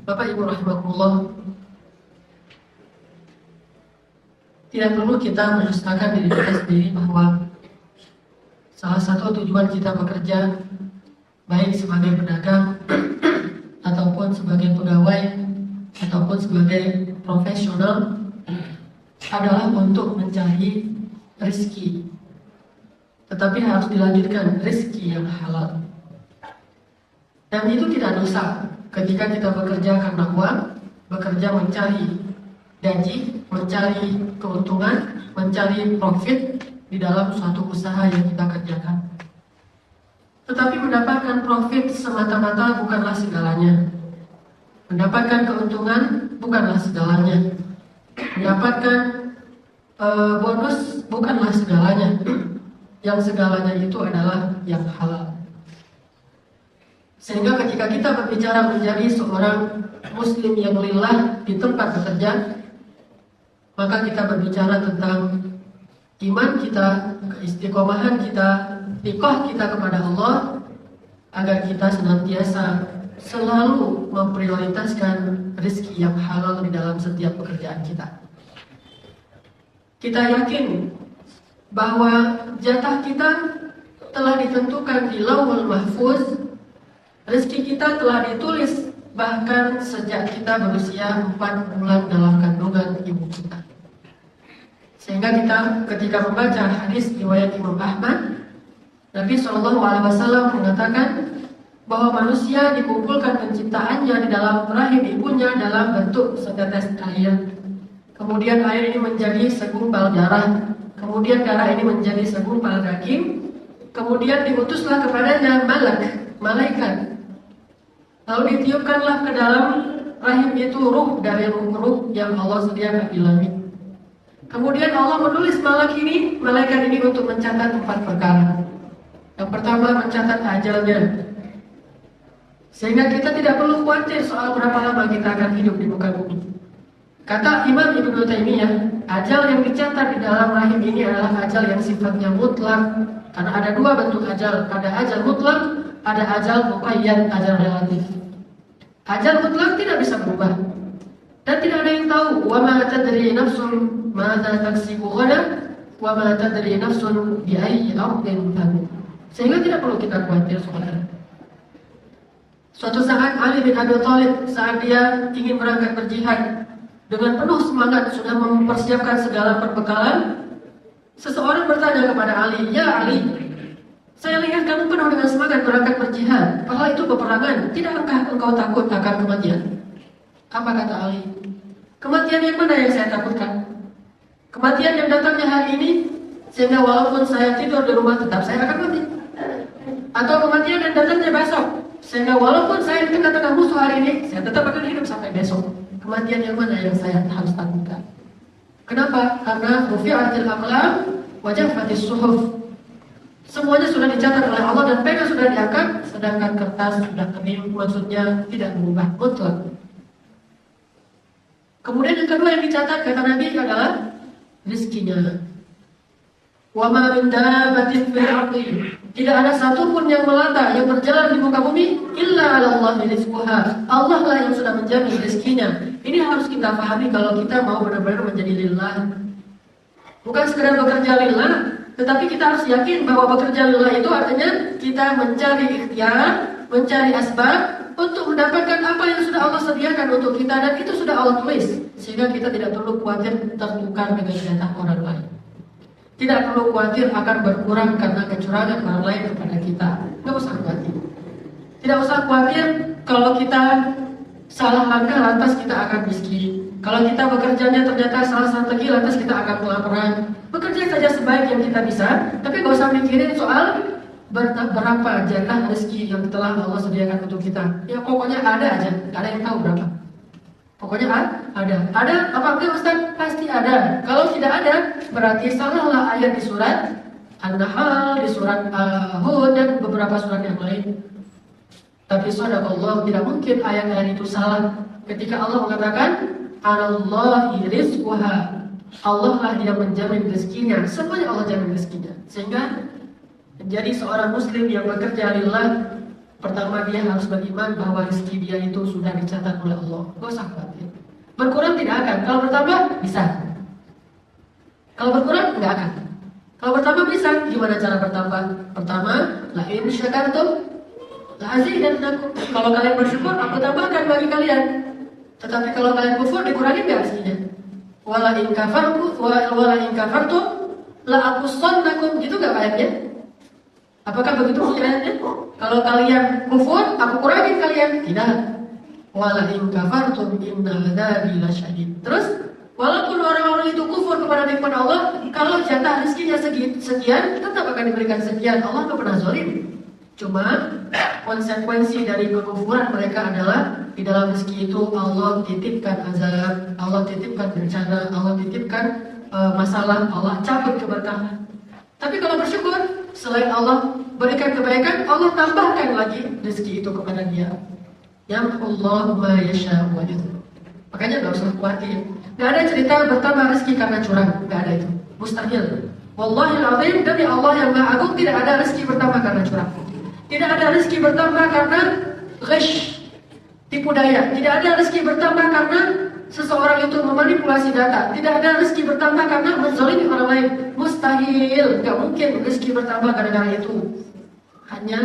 Bapak Ibu rahimakumullah, tidak perlu kita mendustakan diri kita sendiri bahwa salah satu tujuan kita bekerja, baik sebagai pedagang ataupun sebagai pegawai ataupun sebagai profesional, adalah untuk mencari rezeki. Tetapi harus dilanjutkan rezeki yang halal. Dan itu tidak dosa ketika kita bekerja karena uang, bekerja mencari gaji, mencari keuntungan, mencari profit di dalam suatu usaha yang kita kerjakan. Tetapi mendapatkan profit semata-mata bukanlah segalanya. Mendapatkan keuntungan bukanlah segalanya. Mendapatkan bonus bukanlah segalanya. Yang segalanya itu adalah yang halal. Sehingga ketika kita berbicara menjadi seorang muslim yang lillah di tempat bekerja, maka kita berbicara tentang iman kita, keistiqomahan kita, iqah kita kepada Allah, agar kita senantiasa selalu memprioritaskan rezeki yang halal di dalam setiap pekerjaan kita. Kita yakin bahwa jatah kita telah ditentukan di Lauhul Mahfuz. Rezeki kita telah ditulis bahkan sejak kita berusia 4 bulan dalam kandungan ibu kita. Sehingga kita ketika membaca hadis riwayat Imam Ahmad, Nabi SAW mengatakan bahwa manusia dikumpulkan penciptaannya di dalam rahim ibunya dalam bentuk setetes air. Kemudian air ini menjadi segumpal darah. Kemudian darah ini menjadi segumpal daging. Kemudian diutuslah kepadanya malaikat. Lalu ditiupkanlah ke dalam rahim itu ruh dari ruh yang Allah sediakan di langit. Kemudian Allah menulis malaikat ini untuk mencatat 4 perkara. Yang pertama, mencatat ajalnya. Sehingga kita tidak perlu khawatir soal berapa lama kita akan hidup di muka bumi. Kata Imam Ibnu Taimiyah, ajal yang dicatat di dalam rahim ini adalah ajal yang sifatnya mutlak. Karena ada 2 bentuk ajal, ada ajal mutlak, ada ajal muqayyad, ajal relatif. Ajal mutlak tidak bisa berubah. Dan tidak ada yang tahu, wa ma tadri nafsun madza taksibu ghadan, wa ma tadri nafsun bi ayyi ardin tamut. Sehingga tidak perlu kita khawatir soal itu. Suatu saat Ali bin Abi Thalib saat dia ingin berangkat berjihad dengan penuh semangat sudah mempersiapkan segala perbekalan, seseorang bertanya kepada Ali, "Ya Ali, saya lihat kamu penuh dengan semangat berangkat berjihad, padahal itu peperangan. Tidakkah engkau takut akan kematian?" Apa kata Ali? "Kematian yang mana yang saya takutkan? Kematian yang datangnya hari ini, sehingga walaupun saya tidur di rumah tetap saya akan mati. Atau kematian yang datangnya besok, sehingga walaupun saya di tengah-tengah musuh hari ini, saya tetap akan hidup sampai besok. Kematian yang mana yang saya harus takutkan?" Kenapa? Karena rufi'atil aqlam wa jaffatis suhuf. Semuanya sudah dicatat oleh Allah dan pena sudah diangkat, sedangkan kertas sudah kening, maksudnya tidak berubah, mutlak. Kemudian yang kedua yang dicatat kata Nabi adalah rezekinya. Wa ma min dabbatin fil ardi, tidak ada satupun yang melata yang berjalan di muka bumi illa 'ala Allah rizquha. Allah lah yang sudah menjamin rezekinya. Ini harus kita pahami kalau kita mau benar-benar menjadi lillah. Bukan sekedar bekerja lillah, tetapi kita harus yakin bahwa bekerja lillah itu artinya kita mencari ikhtiar, mencari asbab untuk mendapatkan apa yang sudah Allah sediakan untuk kita, dan itu sudah Allah tulis. Sehingga kita tidak perlu khawatir tertukar dengan jatah orang lain. Tidak perlu khawatir akan berkurang karena kecurangan orang lain kepada kita. Tidak usah khawatir. Tidak usah khawatir kalau kita salah langkah lantas kita akan miskin. Kalau kita bekerjanya ternyata salah strategi lantas kita akan kelaparan. Bekerja saja sebaik yang kita bisa, tapi gak usah mikirin soal berapa jatah rezeki yang telah Allah sediakan untuk kita. Ya pokoknya ada aja, gak ada yang tahu berapa. Pokoknya ada. Ada apa enggak Ustaz? Pasti ada. Kalau tidak ada, berarti salahlah ayat di surat An-Nahl, di surat Hud, dan beberapa surat yang lain. Tapi sadaqallah, tidak mungkin ayat-ayat itu salah. Ketika Allah mengatakan Allahi rizquha, Allah lah yang menjamin rezekinya. Semuanya Allah jamin rezekinya. Sehingga menjadi seorang muslim yang bekerja lillah, Pertama dia harus beriman bahwa rezeki dia itu sudah dicatat oleh Allah. Gak usah khawatir. Berkurang tidak akan. Kalau bertambah bisa. Kalau berkurang nggak akan. Kalau bertambah bisa. Gimana cara bertambah? Pertama, la in syakartum la azidannakum. Kalau kalian bersyukur, aku tambahkan bagi kalian. Tetapi kalau kalian kufur, dikurangi nggak rezekinya? Wala in kafartum la aqussannakum. Gitu nggak ayatnya? Apakah begitu ayatnya? Kalau kalian kufur, aku kurangi kalian. Tidak. Wala in kafartum inna adabi lasyadid. Terus, walaupun orang-orang itu kufur kepada nikmat Allah, kalau jatah rezekinya sekian, tetap akan diberikan sekian. Allah tidak pernah zalim. Cuma konsekuensi dari kekufuran mereka adalah di dalam rezeki itu Allah titipkan azab, Allah titipkan bencana, Allah titipkan masalah, Allah cabut keberkahan. Tapi kalau bersyukur, selain Allah berikan kebaikan, Allah tambahkan lagi rezeki itu kepada dia. Yamhullahu ma yasha wa yudhib. Makanya nggak usah khawatir. Nggak ada cerita bertambah rezeki karena curang, nggak ada itu. Mustahil. Wallahil azim, demi Allah yang Maha Agung, tidak ada rezeki bertambah karena curang. Tidak ada rezeki bertambah karena ghish, tipu daya. Tidak ada rezeki bertambah karena seseorang itu memanipulasi data. Tidak ada rezeki bertambah karena menzalimi orang lain. Mustahil, nggak mungkin rezeki bertambah gara-gara itu. Hanya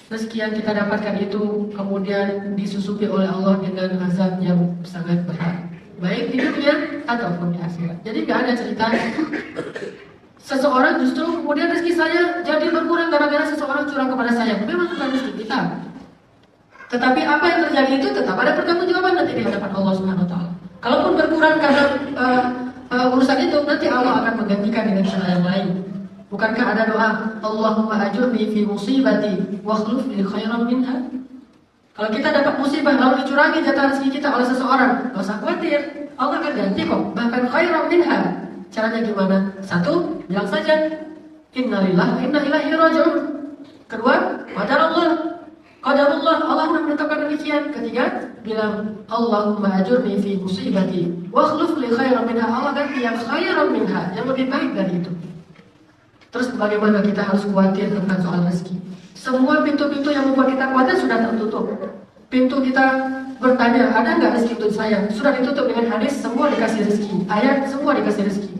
rezeki yang kita dapatkan itu kemudian disusupi oleh Allah dengan azab yang sangat berat, baik di dunia ataupun di akhirat. Jadi nggak ada cerita seseorang justru kemudian rezeki saya jadi berkurang gara-gara seseorang curang kepada saya. Memang bukan rezeki kita. Tetapi apa yang terjadi itu tetap ada pertanggungjawaban nanti di hadapan Allah Subhanahu wa taala. Kalaupun berkurang karena urusan itu, nanti Allah akan menggantikan dengan cara yang lain. Bukankah ada doa Allahumma ajurni fi musibati wa akhlif li khairan minha? Kalau kita dapat musibah lalu dicurangi jatah rezeki kita oleh seseorang, enggak usah khawatir, Allah akan ganti kok, bahkan khairan minha. Caranya gimana? Satu, bilang saja innalillahi wa inna ilaihi raji'un. Kedua, qadarullah, Allah menetapkan demikian. Ketiga, bilang Allahumma ajurni fi musibati wa akhlif li khairan minha. Allah ganti yang khairan minha, yang lebih baik dari itu. Terus bagaimana kita harus khawatir tentang soal rezeki? Semua pintu-pintu yang membuat kita khawatir sudah tertutup. Pintu kita bertanya, ada nggak rezeki untuk saya? Sudah ditutup dengan hadis, semua dikasih rezeki. Ayat, semua dikasih rezeki.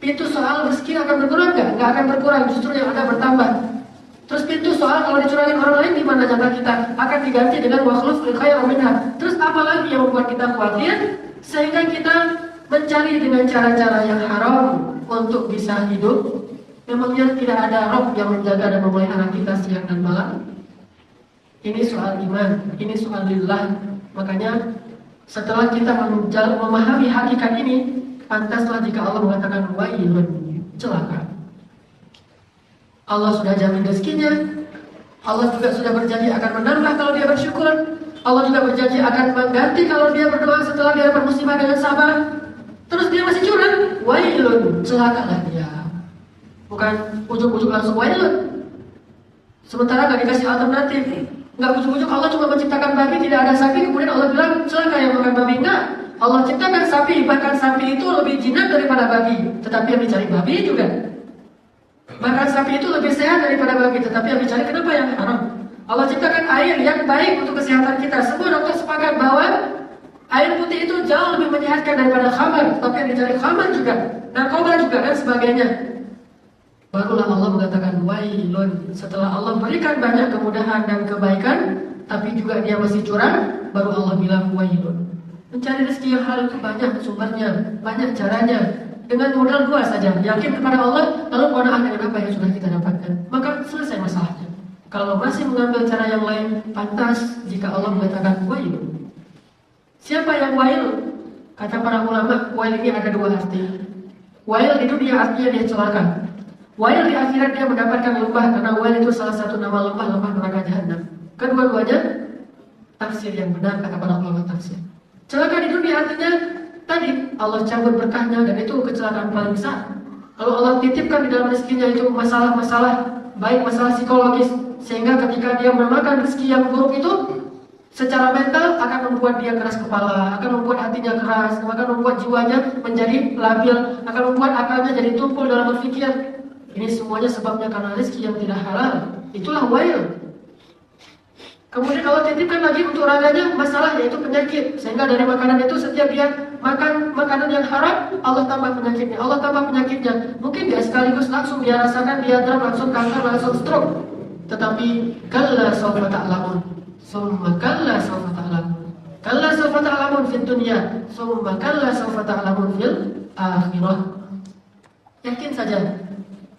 Pintu soal rezeki akan berkurang nggak? Nggak akan berkurang, justru yang ada bertambah. Terus pintu soal kalau dicurangin orang lain di mana jatah kita akan diganti dengan wakhluf lil khairin minha. Terus apa lagi yang membuat kita khawatir sehingga kita mencari dengan cara-cara yang haram untuk bisa hidup? Memangnya tidak ada Rob yang menjaga dan memelihara kita siang dan malam? Ini soal iman, ini soal lillah. Makanya setelah kita memahami hakikat ini, pantaslah jika Allah mengatakan wailun, celaka. Allah sudah jamin rezekinya. Allah juga sudah berjanji akan menambah kalau dia bersyukur. Allah juga berjanji akan mengganti kalau dia berdoa setelah dia dapat musibah dengan sabar. Terus dia masih curang, wailun, celakalah dia. Bukan ujuk-ujuk langsung wailun. Sementara gak dikasih alternatif. Gak ujuk-ujuk Allah cuma menciptakan babi, tidak ada sapi, kemudian Allah bilang celaka yang makan babi. Enggak, Allah ciptakan sapi, bahkan sapi itu lebih jinak daripada babi. Tetapi yang dicari babi juga. Bahkan sapi itu lebih sehat daripada babi, tetapi yang dicari kenapa yang haram? Allah ciptakan air yang baik untuk kesehatan kita. Semua dokter sepakat bahwa air putih itu jauh lebih menyehatkan daripada khamar, tetapi yang dicari khamar juga, narkoba juga dan sebagainya. Barulah Allah mengatakan wailun. Setelah Allah berikan banyak kemudahan dan kebaikan, tapi juga dia masih curang, baru Allah bilang wailun. Mencari rezeki yang halal itu banyak sumbernya, banyak caranya. Dengan modal dua saja, yakin kepada Allah, lalu qanaah dengan apa yang sudah kita dapatkan, maka selesai masalahnya. Kalau masih mengambil cara yang lain, pantas jika Allah mengatakan wailun. Siapa yang wail? Kata para ulama, wail ini ada dua arti. Wail di dunia artinya dia celaka. Wail di akhirat dia mendapatkan lembah, karena wail itu salah satu nama lembah neraka jahanam. Kedua-duanya tafsir yang benar kata para ulama tafsir. Celaka di dunia artinya tadi Allah cabut berkahnya dan itu kecelakaan paling besar. Kalau Allah titipkan di dalam rezekinya itu masalah-masalah, baik masalah psikologis, sehingga ketika dia memakan rezeki yang buruk itu secara mental akan membuat dia keras kepala, akan membuat hatinya keras, akan membuat jiwanya menjadi labil, akan membuat akalnya jadi tumpul dalam berpikir. Ini semuanya sebabnya karena rezeki yang tidak halal. Itulah wail. Kemudian Allah titipkan lagi untuk raganya masalah yaitu penyakit. Sehingga dari makanan itu setiap dia makan makanan yang haram, Allah tambah penyakitnya, Allah tambah penyakitnya. Mungkin gak sekaligus langsung dia rasakan, dia drop langsung kanker, langsung stroke. Tetapi kalla sawfa ta'lamun, summa kalla sawfa ta'lamun, kalla sawfa ta'lamun fid dunya, summa kalla sawfa ta'lamun fil akhirah. Yakin saja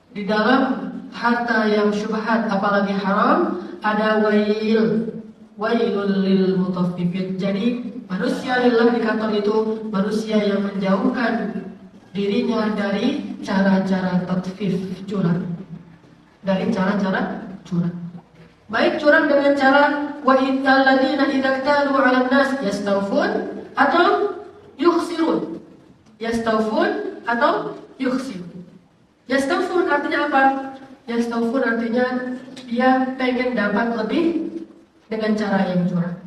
di dalam harta yang syubhat apalagi haram ada wailul lil mutaffifin. Jadi manusia lillah di kantor itu manusia yang menjauhkan dirinya dari cara-cara tatfif, curang. Dari cara-cara curang. Baik curang dengan cara wa idzal ladzina idza ktalu 'alan nas yastawfun atau yukhsirun. Yastawfun atau yukhsirun. Yastawfun artinya apa? Yastawfun artinya dia pengen dapat lebih dengan cara yang curang.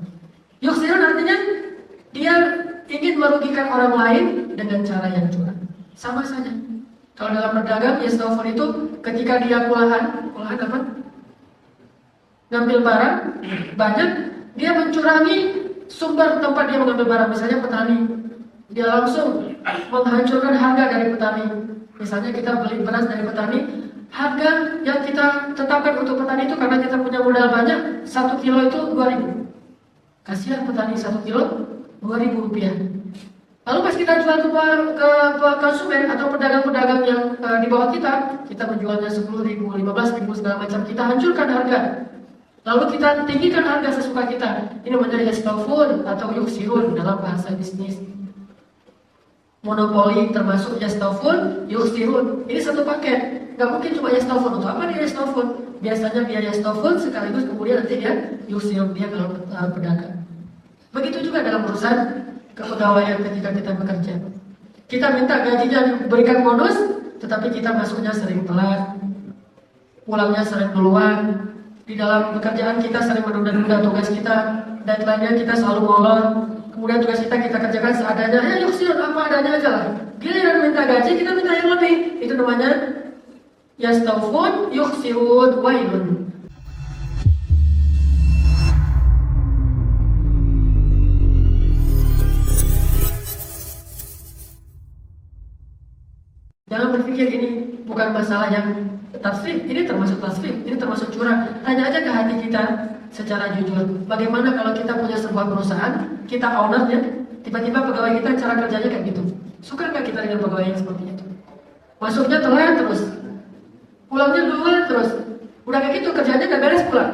Yukhsirun artinya dia ingin merugikan orang lain dengan cara yang curang. Sama saja. Kalau dalam berdagang, yastawfun itu ketika dia kulahan apa? Ngambil barang banyak, dia mencurangi sumber tempat dia mengambil barang. Misalnya petani, dia langsung menghancurkan harga dari petani. Misalnya kita beli beras dari petani, harga yang kita tetapkan untuk petani itu karena kita punya modal banyak, 1 kilo itu 2.000. Kasihan petani 1 kilo 2.000 rupiah. Lalu pas kita jual ke konsumen atau pedagang-pedagang yang di bawah kita menjualnya 10.000, 15.000 segala macam, kita hancurkan harga. Lalu kita tinggikan harga sesuka kita. Ini menjadi yastawfun atau yukhsirun dalam bahasa bisnis. Monopoli termasuk yastawfun, yukhsirun. Ini satu paket. Gak mungkin cuma yastawfun. Untuk apa dia yastawfun? Biasanya dia yastawfun sekaligus kemudian nanti dia yukhsirun, dia kalau pedagang. Begitu juga dalam urusan kepegawaian ketika kita bekerja. Kita minta gajinya diberikan bonus, tetapi kita masuknya sering telat, pulangnya sering duluan. Di dalam pekerjaan kita sering menunda-nunda tugas kita, deadline-nya kita selalu molor. Kemudian tugas kita kerjakan seadanya, ya yukhsirun, apa adanya aja lah. Giliran minta gaji, kita minta yang lebih. Itu namanya yastawfun, yukhsirun, wailun. Jangan berpikir ini bukan masalah yang tasfif, ini termasuk tasfif, ini termasuk curang. Tanya aja ke hati kita secara jujur. Bagaimana kalau kita punya sebuah perusahaan, kita ownernya, tiba-tiba pegawai kita cara kerjanya kayak gitu. Suka nggak kita dengan pegawai yang seperti itu? Masuknya telat terus, pulangnya duluan terus. Udah kayak gitu kerjanya nggak beres pulang.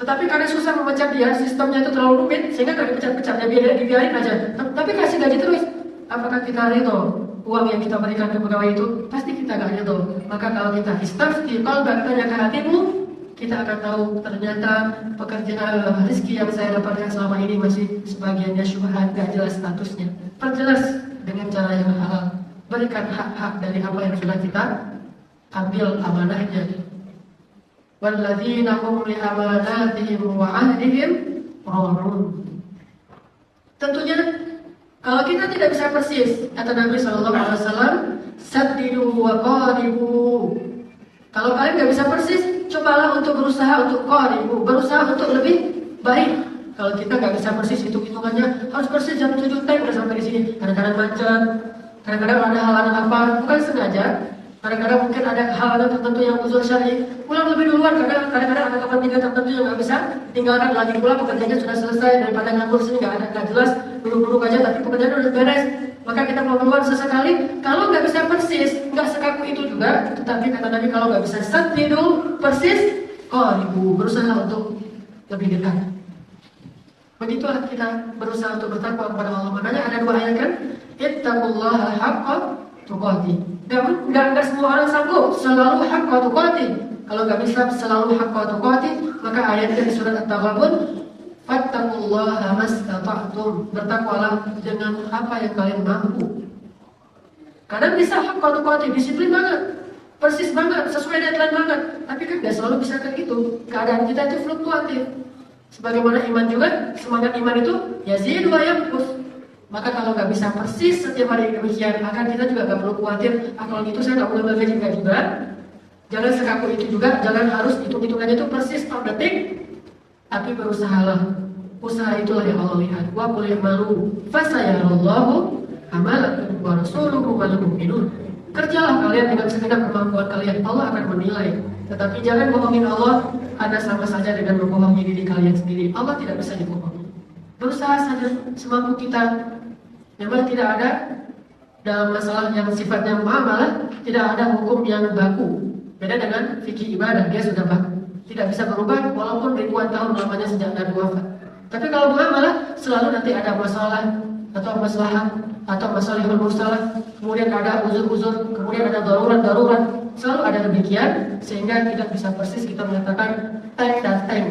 Tetapi karena susah memecat dia, sistemnya itu terlalu rumit sehingga nggak dipecat-pecat, ya dibiarin aja. Tapi kasih gaji terus. Apakah kita ridho uang yang kita berikan ke pegawai itu? Pasti kita gak ridho. Maka kalau kita istafti qalbak, tanya ke hatimu, kita akan tahu ternyata pekerjaan rezeki yang saya dapatkan selama ini masih sebagiannya syubhat, gak jelas statusnya. Perjelas dengan cara yang halal. Berikan hak-hak dari apa yang sudah kita ambil amanahnya. Walladzina hum li amanatihim wa 'ahdihim ra'un. Tentunya kalau kita tidak bisa persis, kata Nabi SAW, saddidu wa qaribu. Kalau kalian nggak bisa persis, cobalah untuk berusaha untuk qaribu, berusaha untuk lebih baik. Kalau kita nggak bisa persis hitungannya harus persis jam 7 udah sampai di sini. Kadang-kadang macet, kadang-kadang ada halangan apa, bukan sengaja. Kadang-kadang mungkin ada halangan tertentu yang uzur syar'i, pulang lebih duluan. Kadang-kadang ada kepentingan tertentu yang nggak bisa tinggalkan lagi pula, pekerjaannya sudah selesai, daripada nganggur sini nggak jelas, duduk-duduk aja tapi pekerjaan udah beres. Maka kita keluar sesekali. Kalau nggak bisa persis, nggak sekaku itu juga. Tetapi kata Nabi kalau nggak bisa saddidu persis, qaribu, berusaha untuk lebih dekat. Begitulah kita berusaha untuk bertakwa kepada Allah. Makanya ada 2 ayat kan, ittaqullaha haqqa tuqatih. Enggak semua orang sanggup selalu haqqa tuqatih. Kalau nggak bisa selalu haqqa tuqatih, maka ayatnya di surat At-Taghabun, fattaqullaha mastata'tum. Bertakwalah dengan apa yang kalian mampu. Kadang bisa haqqa tuqatih, disiplin banget, persis banget, sesuai deadline banget. Tapi kan nggak selalu bisa kayak gitu. Keadaan kita itu fluktuatif. Sebagaimana iman juga, semangat iman itu yazidu wa yanqus. Maka kalau nggak bisa persis setiap hari demikian, maka kita juga nggak perlu khawatir. Kalau gitu saya nggak boleh gaji juga. Jangan sekaku itu juga. Jangan harus hitung-hitungannya itu persis per detik. tapi berusahalah. Usaha itulah yang Allah lihat. Wa qul i'malu fasayarallahu amalakum wa rasuluhu wal mu'minun. Kerjalah kalian dengan segenap kemampuan kalian, Allah akan menilai. Tetapi jangan bohongin Allah, karena sama saja dengan membohongi diri kalian sendiri. Allah tidak bisa dibohongi. Berusaha saja semampu kita. Memang tidak ada dalam masalah yang sifatnya muamalah, tidak ada hukum yang baku. Beda dengan fikih ibadah, dia sudah baku, tidak bisa berubah walaupun ribuan tahun lamanya sejak Nabi wafat. Tapi kalau muamalah selalu nanti ada masalah atau masalah atau masalahul mursalah, kemudian ada uzur-uzur, kemudian ada darurat, selalu ada demikian sehingga tidak bisa persis kita mengatakan tank dan tank.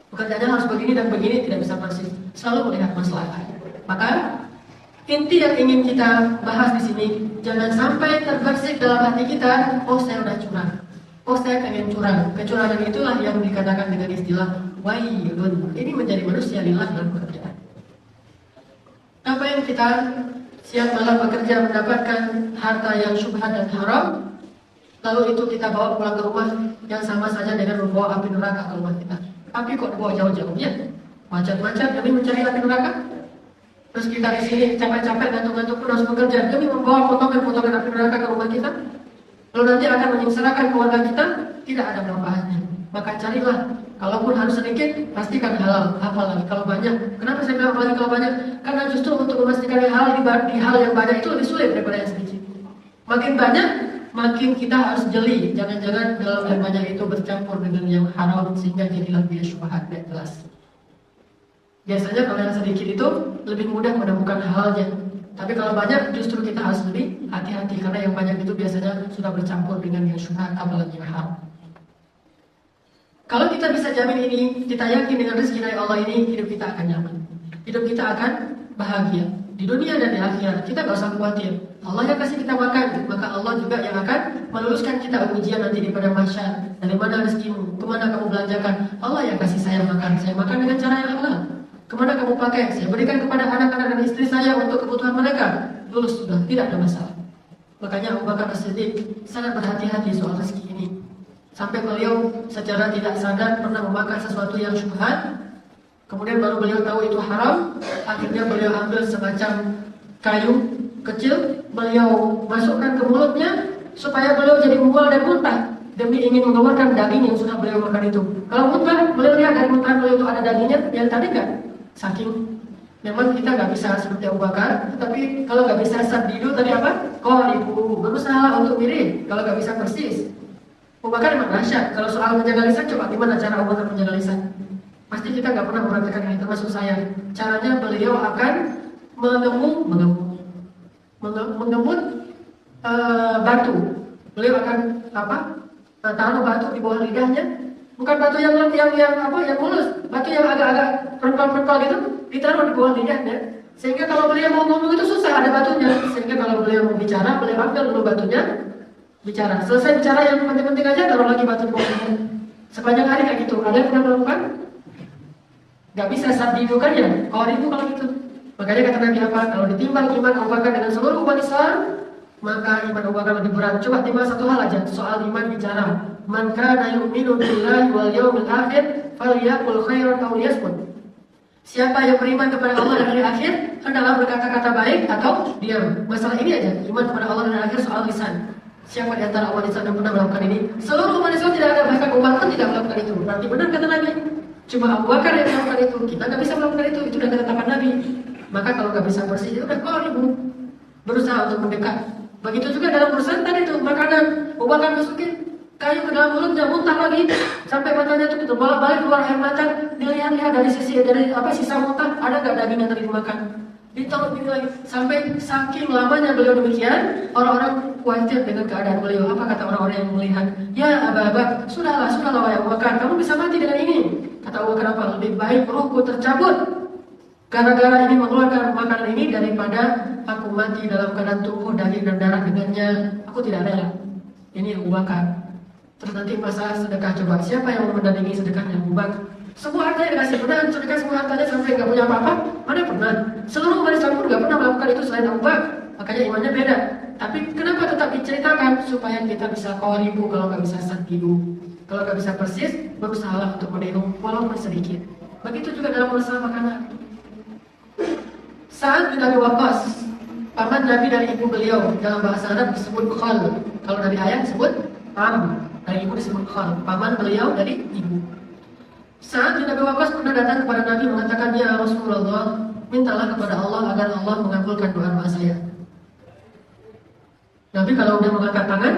Pekerjaannya harus begini dan begini, tidak bisa persis. Selalu melihat masalah. Maka inti yang ingin kita bahas di sini, jangan sampai terbersih dalam hati kita, oh saya udah curang, oh saya pengen curang. Kecurangan itulah yang dikatakan dengan istilah wailun. Ini menjadi manusia lillah dalam pekerjaan. Apa yang kita siang malam bekerja mendapatkan harta yang syubhat dan haram, lalu itu kita bawa pulang ke rumah, yang sama saja dengan membawa api neraka ke rumah kita. Api kok dibawa jauh-jauhnya? Macet-macet demi mencari api neraka. Terus kita di sini capek-capek ngantuk-ngantuk pun harus bekerja demi membawa potongan-potongan api neraka ke rumah kita. Lalu nanti akan menyengsarakan keluarga kita, tidak ada manfaatnya. Maka carilah, kalaupun harus sedikit, pastikan halal. Apalagi kalau banyak. Kenapa saya bilang apalagi kalau banyak? Karena justru untuk memastikan hal di hal yang banyak itu lebih sulit daripada yang sedikit. Makin banyak, makin kita harus jeli. Jangan-jangan dalam yang banyak itu bercampur dengan yang haram sehingga jadilah dia syubhat dan jelas. Biasanya kalau yang sedikit itu lebih mudah menemukan halalnya. Tapi kalau banyak justru kita harus lebih hati-hati karena yang banyak itu biasanya sudah bercampur dengan yang syubhat apalagi yang haram. Kalau kita bisa jamin ini, kita yakin dengan rezeki dari Allah ini, hidup kita akan nyaman. Hidup kita akan bahagia. Di dunia dan di akhirat, kita gak usah khawatir. Allah yang kasih kita makan, maka Allah juga yang akan meluluskan kita ujian nanti di pada masyarakat. Dari mana rezekimu, kemana kamu belanjakan. Allah yang kasih saya makan dengan cara yang halal. Kemana kamu pakai, saya berikan kepada anak-anak dan istri saya untuk kebutuhan mereka. Lulus sudah, tidak ada masalah. Makanya Abu Bakar As-Siddiq sangat berhati-hati soal rezeki ini. Sampai beliau secara tidak sadar pernah memakan sesuatu yang syubhat. Kemudian baru beliau tahu itu haram. Akhirnya beliau ambil semacam kayu kecil, beliau masukkan ke mulutnya supaya beliau jadi mual dan muntah demi ingin mengeluarkan daging yang sudah beliau makan itu. Kalau muntah, beliau lihat dari muntah beliau itu ada dagingnya, yang tadi enggak. Saking memang kita nggak bisa seperti Abu Bakar, tapi kalau nggak bisa sadidu tadi apa? Ibu berusaha untuk mirip. Kalau nggak bisa persis. Abu Bakar memang dahsyat. Kalau soal menjaga lisan, coba gimana cara Abu Bakar menjaga lisan? Pasti kita nggak pernah mempraktikkan ini, termasuk saya. Caranya beliau akan mengemut batu. Beliau akan taruh batu di bawah lidahnya. Bukan batu yang mulus, batu yang agak-agak perempal-perempal gitu, ditaruh di bawah lidahnya. Sehingga kalau beliau mau ngomong itu susah ada batunya. Sehingga kalau beliau mau bicara, beliau ambil dulu batunya, bicara. Selesai bicara yang penting-penting aja, taruh lagi batu di bawah lidahnya. Sepanjang hari kayak gitu. Ada yang pernah melakukan? Gak bisa saat dihidukan ya, ribu kalau gitu. Makanya kata Nabi apa? Kalau ditimbang iman Abu Bakar dengan seluruh umat Islam, maka iman Abu Bakar lebih berat. Coba timbang satu hal aja, soal iman bicara. Man kana yu'minu billahi wal yawmil akhir falyaqul khairan aw liyasmut. Siapa yang beriman kepada Allah dan hari akhir, hendaklah berkata-kata baik atau diam. Masalah ini aja, iman kepada Allah dan hari akhir soal lisan. Siapa di antara umat Islam yang pernah melakukan ini? Seluruh umat Islam tidak ada, bahkan umat pun tidak melakukan itu. Berarti benar kata Nabi. Cuma Abu Bakar yang melakukan itu, kita nggak bisa melakukan itu udah ketetapan Nabi. Maka kalau nggak bisa bersih, udah ibu berusaha untuk mendekat. Begitu juga dalam urusan tadi itu makanan, Abu Bakar masukin kayu ke dalam mulutnya, muntah lagi sampai matanya itu bolak-balik keluar air mata. Dilihat-lihat dari sisa muntah, ada nggak daging yang tadi dimakan? Ditaruh gini lagi sampai saking lamanya beliau demikian, orang-orang khawatir dengan keadaan beliau. Apa kata orang-orang yang melihat? Ya Aba, sudahlah wahai Abu Bakar, kamu bisa mati dengan ini. Kata Abu Bakar apa? Lebih baik ruhku tercabut gara-gara ini mengeluarkan makanan ini daripada aku mati dalam keadaan tubuh daging dan darah dengannya. Aku tidak rela. Ini Abu Bakar. Terus nanti masalah sedekah, coba siapa yang mau mendandingi sedekahnya Abu Bakar? Semua hartanya dikasih, pernah sedekah semua hartanya sampai nggak punya apa-apa? Mana pernah? Seluruh umat Islam pun nggak pernah melakukan itu selain Abu Bakar. Makanya imannya beda. Tapi kenapa tetap diceritakan? Supaya kita bisa qaribu kalau nggak bisa sadidu. Kalau nggak bisa persis, berusaha untuk menengok walaupun sedikit. Begitu juga dalam masalah makanan. Sa'ad bin Abi Waqqas, paman Nabi dari ibu beliau, dalam bahasa Arab disebut khal. Kalau dari ayah disebut am, dari ibu disebut khal. Paman beliau dari ibu. Sa'ad bin Abi Waqqas pernah datang kepada Nabi mengatakan, "Ya Rasulullah, mintalah kepada Allah agar Allah mengabulkan doa saya." Nabi kalau udah mengangkat tangan,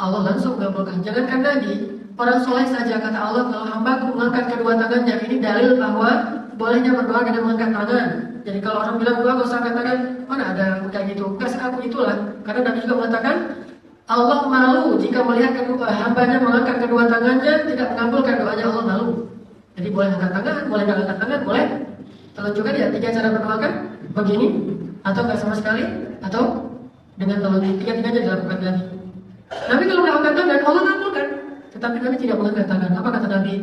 Allah langsung mengabulkan. Jangankan Nabi, orang soleh saja kata Allah, kalau hambaku mengangkat kedua tangannya, ini dalil bahwa bolehnya berdoa dengan mengangkat tangan. Jadi kalau orang bilang doa gak usah angkat tangan, mana ada kayak gitu? Gak sekaku itulah. Karena Nabi juga mengatakan, Allah malu jika melihat hambanya mengangkat kedua tangannya tidak mengabulkan doanya, Allah malu. Jadi boleh angkat tangan, boleh gak angkat tangan, boleh. Telunjukkan ya 3 cara berdoa kan? Begini, atau gak sama sekali, atau dengan telunjuk. 3-tiganya dilakukan lagi. Nabi kalau nggak angkat tangan, Allah ngabulkan. Tetapi Nabi tidak mengangkat tangan. Apa kata Nabi?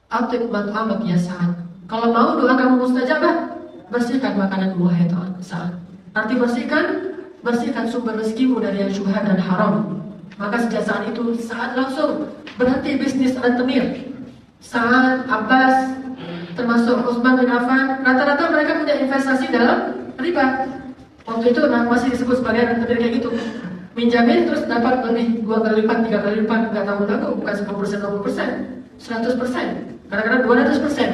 Atib mat'amak ya Sa'ad. Kalau mau doa kamu mustajabah, bersihkan makanan buah ya Sa'ad. Arti bersihkan sumber rezekimu dari yang syubhat dan haram. Maka sejak saat itu Sa'ad langsung berhenti bisnis rentenir. Sa'ad, Abbas, termasuk Utsman bin Affan, rata-rata mereka punya investasi dalam riba. Waktu itu masih disebut sebagai rentenir kayak gitu. Minjamin terus dapat lebih 2 kali lipat, 3 kali lipat, nggak tanggung-tanggung, bukan 10%, 20%, 100%, kadang-kadang 200%,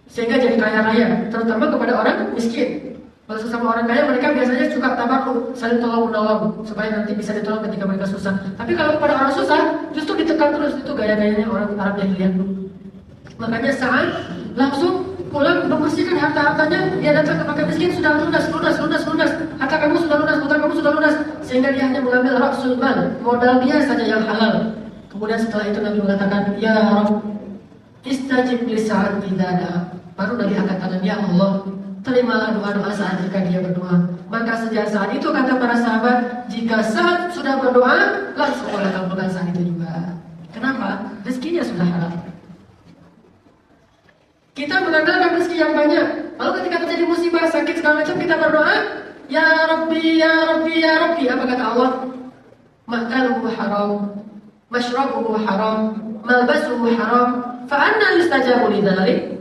sehingga jadi kaya raya, terutama kepada orang miskin. Kalau sesama orang kaya, mereka biasanya suka tabarruk, saling tolong menolong, supaya nanti bisa ditolong ketika mereka susah. Tapi kalau kepada orang susah, justru ditekan terus, itu gaya-gayanya orang Arab jahiliyah. Makanya Sa'ad langsung pulang membersihkan harta-hartanya, dia datang ke fakir miskin, sudah lunas. Harta kamu sudah lunas, utang kamu sudah lunas, sehingga dia hanya mengambil ra'sul mal, modal dia saja yang halal. Kemudian setelah itu Nabi mengatakan, "Ya Rabb, istajib li Sa'ad idza da'a." Baru Nabi angkat tangan, "Ya Allah, terimalah doa-doa Sa'ad jika dia berdoa." Maka sejak saat itu kata para sahabat, jika Sa'ad sudah berdoa, langsung Allah kabulkan saat itu juga. Kenapa? Rezekinya sudah halal. Kita mengandalkan rezeki yang banyak. Lalu ketika terjadi musibah, sakit segala macam, kita berdoa, "Ya Rabbi, ya Rabbi, ya Rabbi." Apa kata Allah? Makaluhu haram, mashrabuhu haram, malbasuhu haram, fa'anna yustajabu lidzalik.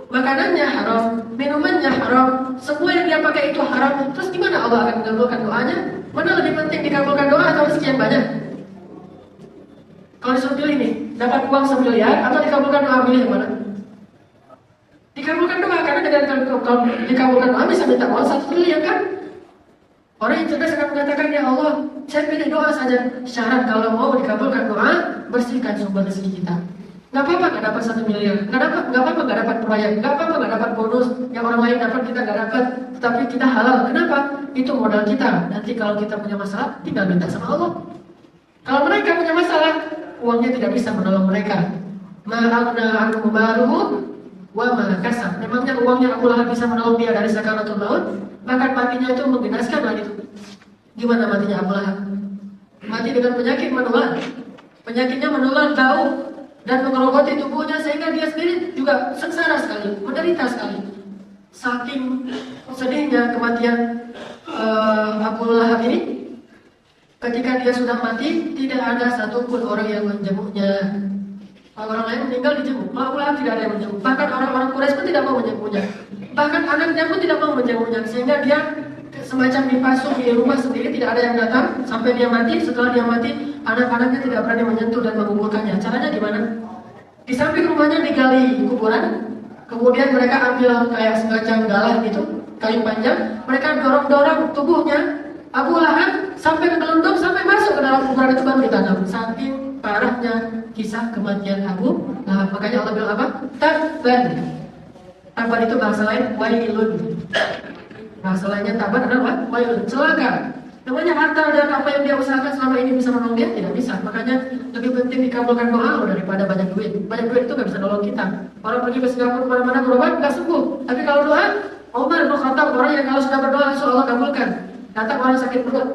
Makanannya haram, minumannya haram, semua yang dia pakai itu haram. Terus gimana Allah akan mengabulkan doanya? Mana lebih penting dikabulkan doa atau rezeki yang banyak? Kalau disuruh pilih nih, dapat uang 1 miliar atau dikabulkan doa, pilih yang mana? Dikabulkan doa, karena dengan kalau dikabulkan doa bisa minta uang 1 triliun kan? Orang yang cerdas akan mengatakan, "Ya Allah, saya pilih doa saja." Syarat kalau mau dikabulkan doa, bersihkan sumber rezeki kita. Gak apa-apa gak dapat 1 miliar, gak apa-apa gak dapat proyek, gak apa-apa gak dapat bonus yang orang lain dapat kita gak dapat, tetapi kita halal. Kenapa? Itu modal kita. Nanti kalau kita punya masalah, tinggal minta sama Allah. Kalau mereka punya masalah, uangnya tidak bisa menolong mereka. Ma'agna anhu maluhu wa ma kasab. Memangnya uangnya Abu Lahab bisa menolong dia dari sakaratul maut? Bahkan matinya itu menggenaskan hal itu. Gimana matinya Abu Lahab? Mati dengan penyakit menular. Penyakitnya menular tahu dan mengerogoti tubuhnya, sehingga dia sendiri juga sengsara sekali, menderita sekali. Saking sedihnya kematian Abu Lahab ini, ketika dia sudah mati, tidak ada satupun orang yang menjenguknya. Orang lain meninggal dijenguk, Abu Lahab tidak ada yang menjenguk. Bahkan orang-orang Quraisy pun tidak mau menjenguknya. Bahkan anaknya pun tidak mau menjenguknya, sehingga dia semacam dipasung di rumah sendiri, tidak ada yang datang sampai dia mati. Setelah dia mati, anak-anaknya tidak berani menyentuh dan menguburkannya. Caranya gimana? Di samping rumahnya digali kuburan, kemudian mereka ambil kayak semacam galah gitu, kayu panjang, mereka dorong-dorong tubuhnya Abu Lahab sampai gelondong, sampai masuk ke dalam kuburan itu baru ditanam. Saking parahnya kisah kematian Abu Lahab. Makanya Allah bilang apa? Tabban. Tabban itu bahasa lain wailun. Bahasa lainnya taban adalah wailun, celaka. Namanya harta dan apa yang dia usahakan selama ini bisa menolong dia? Tidak bisa. Makanya lebih penting dikabulkan doa daripada banyak duit. Banyak duit itu gak bisa nolong kita. Orang pergi ke Singapura kemana-mana berobat gak sembuh. Tapi kalau doa, Umar bin Khattab orang yang kalau sudah berdoa langsung Allah kabulkan. Datang orang sakit perut,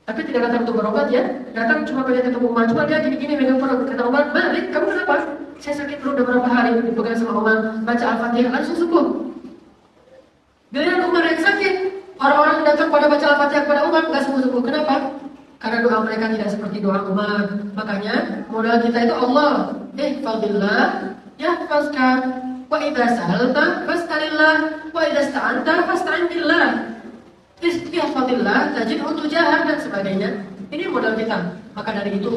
tapi tidak datang untuk berobat ya. Datang cuma pengen ketemu Umar, cuma dia gini-gini megang perut. Kata Umar, "Malik, kamu kenapa?" "Saya sakit perut udah berapa hari." Dipegang sama Umar, baca Al-Fatihah langsung sembuh. Giliran Umar yang sakit, orang-orang yang datang pada baca Al-Fatihah kepada Umar nggak sembuh-sembuh. Kenapa? Karena doa doa mereka tidak seperti doa umat. Makanya modal kita itu Allah. Ihfazillah yahfazka, wa idza sa'alta fas'alillah, wa idza ista'anta fasta'in billah. Ihfazillah tajidhu tujahak dan sebagainya. Ini modal kita. Maka dari itu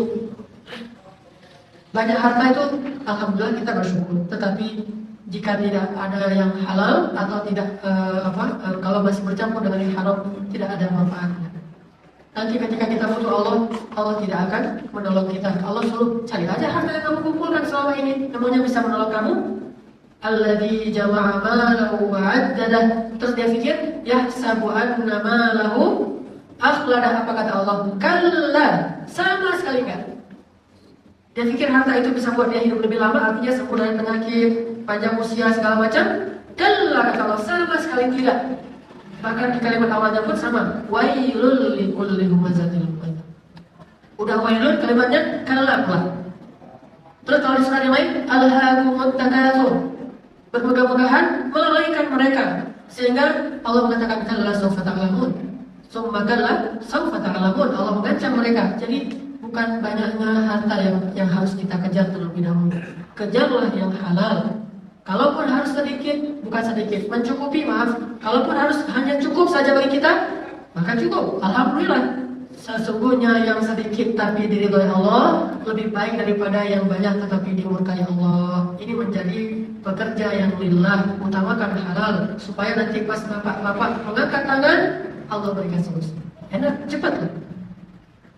banyak harta itu alhamdulillah kita bersyukur. Tetapi jika tidak ada yang halal atau tidak kalau masih bercampur dengan yang haram, tidak ada manfaatnya. Nanti ketika kita butuh Allah, Allah tidak akan menolong kita. Allah suruh cari aja harta yang kamu kumpulkan selama ini, namanya bisa menolong kamu. Alladzi jama'a malahu wa 'addadah. Terus dia pikir, yahsabu anna malahu akhlada. Apa kata Allah? Kalla, sama sekali enggak. Dia pikir harta itu bisa buat dia hidup lebih lama, artinya sembuh dari penyakit, panjang usia segala macam. Kalla, kata Allah, sama sekali tidak. Bahkan di kalimat awalnya pun sama. Wailul likulli humazatil lumazah. Udah wailul kalimatnya kalla pula. Terus kalau di surah yang lain, alhaakumut takatsur. Bermegah-megahan melalaikan mereka. Sehingga Allah mengatakan kalla sawfa ta'lamun. Summa kalla sawfa ta'lamun. Allah mengancam mereka. Jadi bukan banyaknya harta yang harus kita kejar terlebih dahulu. Kejarlah yang halal. Kalaupun harus sedikit, bukan sedikit, mencukupi, maaf. Kalaupun harus hanya cukup saja bagi kita, maka cukup. Alhamdulillah. Sesungguhnya yang sedikit tapi diridhoi Allah lebih baik daripada yang banyak tetapi dimurkai Allah. Ini menjadi pekerja yang lillah, utamakan halal supaya nanti pas bapak mengangkat tangan, Allah berikan solusi. Enak, cepat kan?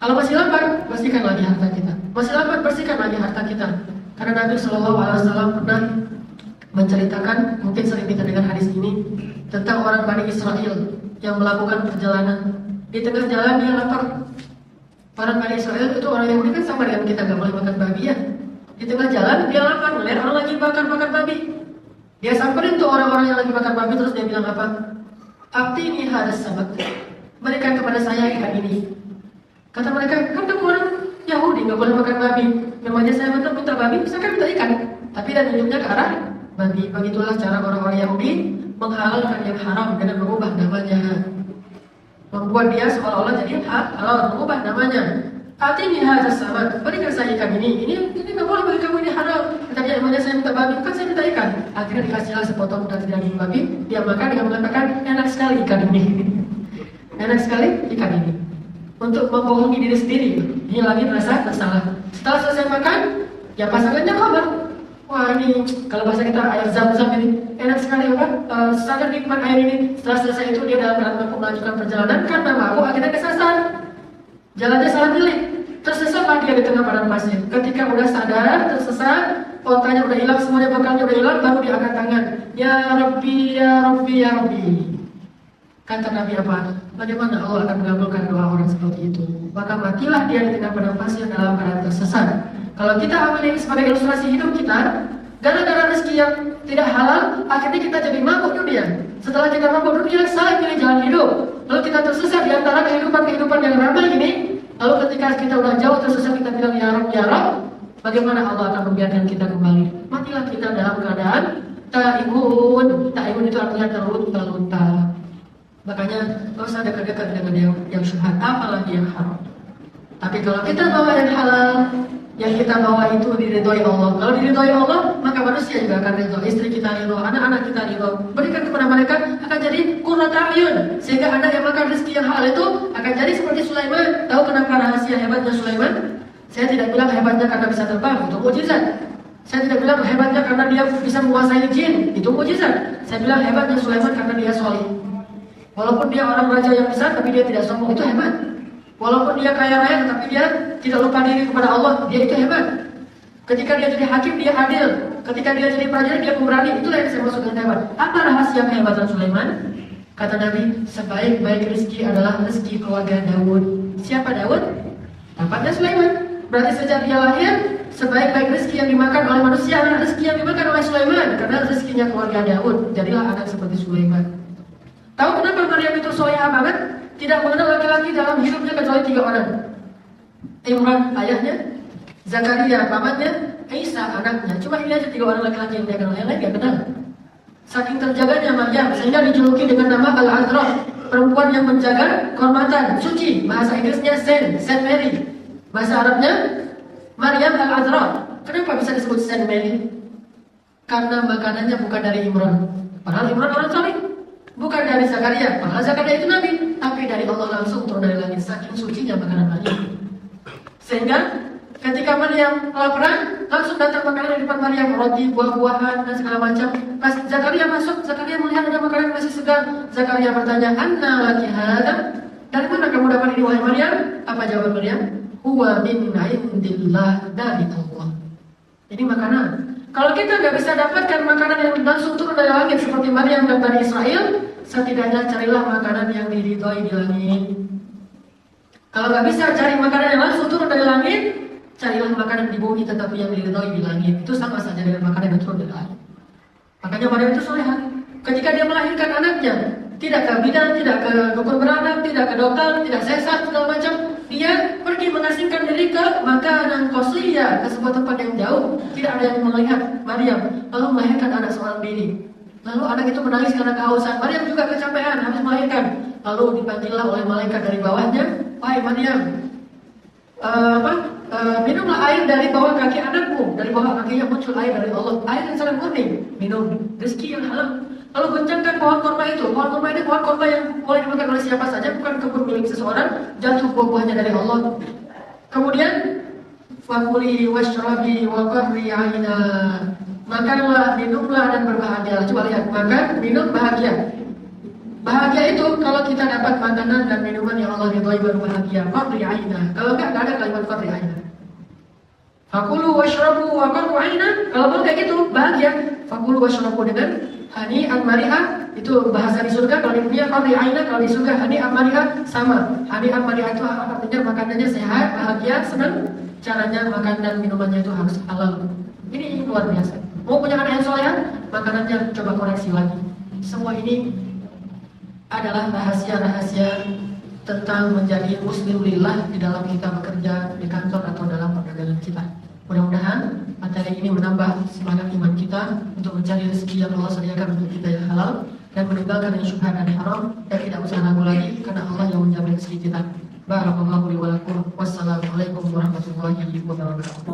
Kalau masih lapar, bersihkan lagi harta kita. Masih lapar, bersihkan lagi harta kita. Karena Nabi SAW pernah menceritakan, mungkin sering kita dengar hadis ini, tentang orang Bani Israel yang melakukan perjalanan. Di tengah jalan dia lapar. Orang Bani Israel itu orang Yahudi kan sama dengan kita, gak boleh makan babi ya. Di tengah jalan dia lapar, melihat orang lagi bakar babi. Dia samperin tuh orang-orang yang lagi bakar babi, terus dia bilang apa? Atini hadas sabat. Berikan kepada saya ikan ini. Kata mereka, kan kamu orang Yahudi gak boleh makan babi. Memangnya saya minta babi, misalkan minta ikan. Tapi dan hidupnya ke arah babi. Begitulah cara orang-orang Yahudi menghalalkan yang haram dengan mengubah namanya, membuat dia seolah-olah jadi halal, mengubah namanya. Atini hadzal samad, berikan saya ikan ini nggak boleh bagi kamu, ini halal. Katanya emangnya saya minta babi, kan saya minta ikan. Akhirnya dikasihlah sepotong daging babi, dia makan dengan mengatakan enak sekali ikan ini. Enak sekali ikan ini. Untuk membohongi diri sendiri, ini lagi merasa bersalah. Setelah selesai makan, ya pasangannya kabar. Wah ini, kalau bahasa kita air zam-zam ini, enak sekali sangat nikmat air ini. Setelah selesai itu dia dalam rangka melanjutkan perjalanan, karena mabuk akhirnya kesasar. Jalannya salah pilih, tersesatlah dia di tengah padang pasir. Ketika udah sadar, tersesat, ontanya udah hilang, semuanya bekalnya udah hilang, baru dia angkat tangan. Ya Rabbi, ya Rabbi, ya Rabbi. Kata Nabi apa? Bagaimana Allah akan mengabulkan doa orang seperti itu? Maka matilah dia di tengah padang pasir dalam keadaan tersesat. Kalau kita ambil ini sebagai ilustrasi hidup kita, gara-gara rezeki yang tidak halal, akhirnya kita jadi mabuk dunia. Setelah kita mabuk dunia, salah pilih jalan hidup. Lalu kita tersesat di antara kehidupan yang ramai ini. Lalu ketika kita udah jauh tersesat, kita bilang ya Rabb, bagaimana Allah akan membiarkan kita kembali? Matilah kita dalam keadaan ta'imun. Ta'imun itu artinya terlunta-lunta. Makanya gak usah dekat-dekat dengan yang syubhat, apalagi yang haram. Tapi kalau kita bawa yang halal, yang kita bawa itu diridhoi Allah. Kalau diridhoi Allah, maka manusia juga akan ridho. Istri kita ridho, anak-anak kita ridho. Berikan kepada mereka akan jadi qurratu a'yun. Sehingga anak yang makan rezeki yang halal itu akan jadi seperti Sulaiman. Tahu kenapa rahasia hebatnya Sulaiman? Saya tidak bilang hebatnya karena bisa terbang, itu mukjizat. Saya tidak bilang hebatnya karena dia bisa menguasai jin, itu mukjizat. Saya bilang hebatnya Sulaiman karena dia soleh. Walaupun dia orang raja yang besar, tapi dia tidak sombong, itu hebat. Walaupun dia kaya raya, tapi dia tidak lupa diri kepada Allah, dia itu hebat. Ketika dia jadi hakim, dia adil. Ketika dia jadi prajurit, dia pemberani. Itulah yang saya maksud dengan hebat. Apa rahasia kehebatan Sulaiman? Kata Nabi, sebaik-baik rezeki adalah rezeki keluarga Daud. Siapa Daud? Bapaknya Sulaiman. Berarti sejak dia lahir, sebaik-baik rezeki yang dimakan oleh manusia adalah rezeki yang dimakan oleh Sulaiman. Karena rezekinya keluarga Daud. Jadilah anak seperti Sulaiman. Tahu kenapa Maryam itu solehah banget? Tidak mengenal laki-laki dalam hidupnya kecuali 3 orang. Imran ayahnya, Zakaria pamannya, Isa anaknya. Cuma ini aja 3 orang laki-laki yang dia kenal, yang lain gak kenal. Saking terjaganya Maryam, sehingga dijuluki dengan nama Al-Azraq. perempuan yang menjaga kehormatan, suci. Bahasa Inggrisnya Saint Mary. Bahasa Arabnya Maryam Al-Azra. Kenapa bisa disebut Saint Mary? Karena makanannya bukan dari Imran. Padahal Imran orang saleh. Bukan dari Zakaria. Padahal Zakaria itu nabi. Tapi dari Allah langsung turun dari langit. Saking sucinya makanan Maryam. Sehingga ketika Maryam kelaparan, langsung datang makanan di depan Maryam, roti, buah-buahan, dan segala macam. Pas Zakaria masuk, Zakaria melihat ada makanan masih segar. Zakaria bertanya, "Anna laki hada?" Dari mana kamu dapat ini, wahai Maryam? Apa jawab Maryam? "Huwa min indillah," dari Allah. Ini makanan. Kalau kita nggak bisa dapatkan makanan yang langsung turun dari langit seperti Maryam dan Bani Israel, setidaknya carilah makanan yang diridhoi di langit. Kalau nggak bisa cari makanan yang langsung turun dari langit, carilah makanan di bumi tetapi yang diridhoi di langit. Itu sama saja dengan makanan yang turun dari langit. Makanya Maryam itu soleha. Ketika dia melahirkan anaknya, tidak ke bidan, tidak ke dukun beranak, tidak ke dokter, tidak sesat, segala macam. Dia pergi mengasingkan diri ke makanan kosliya, ke sebuah tempat yang jauh. Tidak ada yang melihat Maryam, lalu melahirkan anak seorang diri. Lalu anak itu menangis karena kehausan. Maryam juga kecapean habis melahirkan. Lalu dipanggillah oleh malaikat dari bawahnya, "Wahai Maryam, minumlah air dari bawah kaki anakmu." Dari bawah kakinya muncul air dari Allah, air yang sangat murni. Minum, rezeki yang halal. Lalu goncangkan pohon kurma itu. Pohon kurma ini pohon kurma yang boleh dimakan oleh siapa saja, bukan kebun milik seseorang. Jatuh buah-buahnya dari Allah. Kemudian, "Fakuli washrabi wa qarri 'aina." Makanlah, minumlah, dan berbahagialah. Coba lihat, makan, minum, bahagia. Bahagia itu kalau kita dapat makanan dan minuman yang Allah ridhoi, baru bahagia. Qarri 'aina. Kalau enggak ada kalimat qarri 'aina. Fakulu washrabu wa qarru 'aina. Kalau mau kayak gitu, bahagia. Fakulu washrabu dengan hani'an mari'ah, itu bahasa di surga. Kalau di dunia qarri 'aina, kalau di surga hani'an mari'ah sama. Hani'an mari'ah itu artinya makanannya sehat, bahagia, senang. Caranya makan dan minumannya itu harus halal. Ini luar biasa. Mau punya anak yang soleh, makanannya coba koreksi lagi. Semua ini adalah rahasia-rahasia tentang menjadi muslim lillah di dalam kita bekerja di kantor atau dalam perdagangan kita. Mudah-mudahan materi ini menambah semangat iman kita untuk mencari rezeki yang Allah sediakan untuk kita yang halal, dan meninggalkan yang syubhat dan haram, dan tidak usah ragu lagi karena Allah yang menjamin rezeki kita. Barakallahu li wa lakum. Wassalamualaikum warahmatullahi wabarakatuh.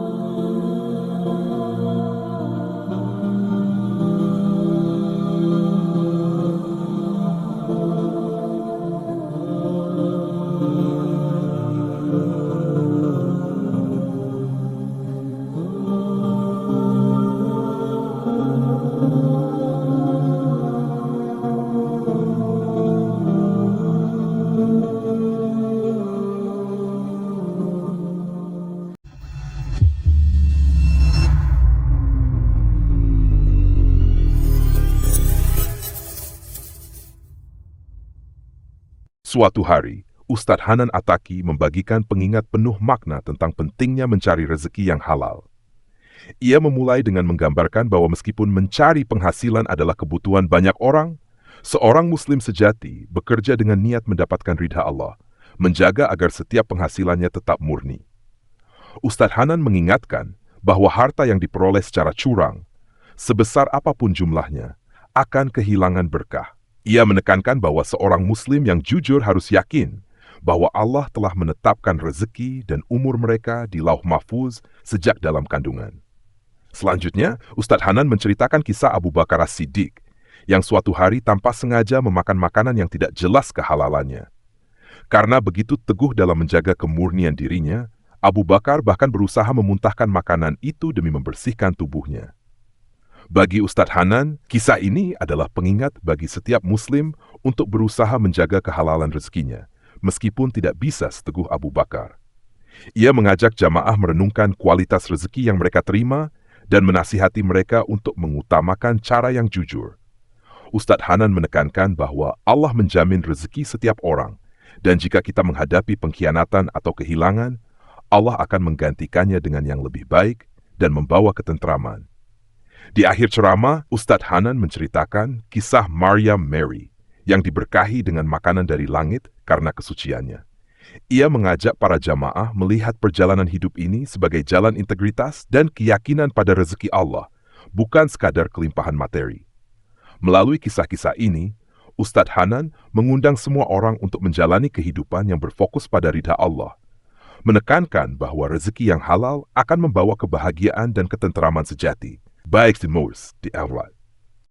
Suatu hari, Ustadz Hanan Attaqi membagikan pengingat penuh makna tentang pentingnya mencari rezeki yang halal. Ia memulai dengan menggambarkan bahwa meskipun mencari penghasilan adalah kebutuhan banyak orang, seorang muslim sejati bekerja dengan niat mendapatkan ridha Allah, menjaga agar setiap penghasilannya tetap murni. Ustadz Hanan mengingatkan bahwa harta yang diperoleh secara curang, sebesar apapun jumlahnya, akan kehilangan berkah. Ia menekankan bahwa seorang muslim yang jujur harus yakin bahwa Allah telah menetapkan rezeki dan umur mereka di Lauh Mahfuz sejak dalam kandungan. Selanjutnya, Ustadz Hanan menceritakan kisah Abu Bakar As-Siddiq yang suatu hari tanpa sengaja memakan makanan yang tidak jelas kehalalannya. Karena begitu teguh dalam menjaga kemurnian dirinya, Abu Bakar bahkan berusaha memuntahkan makanan itu demi membersihkan tubuhnya. Bagi Ustadz Hanan, kisah ini adalah pengingat bagi setiap muslim untuk berusaha menjaga kehalalan rezekinya, meskipun tidak bisa seteguh Abu Bakar. Ia mengajak jamaah merenungkan kualitas rezeki yang mereka terima dan menasihati mereka untuk mengutamakan cara yang jujur. Ustadz Hanan menekankan bahwa Allah menjamin rezeki setiap orang, dan jika kita menghadapi pengkhianatan atau kehilangan, Allah akan menggantikannya dengan yang lebih baik dan membawa ketentraman. Di akhir ceramah, Ustadz Hanan menceritakan kisah Maryam Mary yang diberkahi dengan makanan dari langit karena kesuciannya. Ia mengajak para jamaah melihat perjalanan hidup ini sebagai jalan integritas dan keyakinan pada rezeki Allah, bukan sekadar kelimpahan materi. Melalui kisah-kisah ini, Ustadz Hanan mengundang semua orang untuk menjalani kehidupan yang berfokus pada ridha Allah, menekankan bahwa rezeki yang halal akan membawa kebahagiaan dan ketenteraman sejati, baik di Moors di akhirat.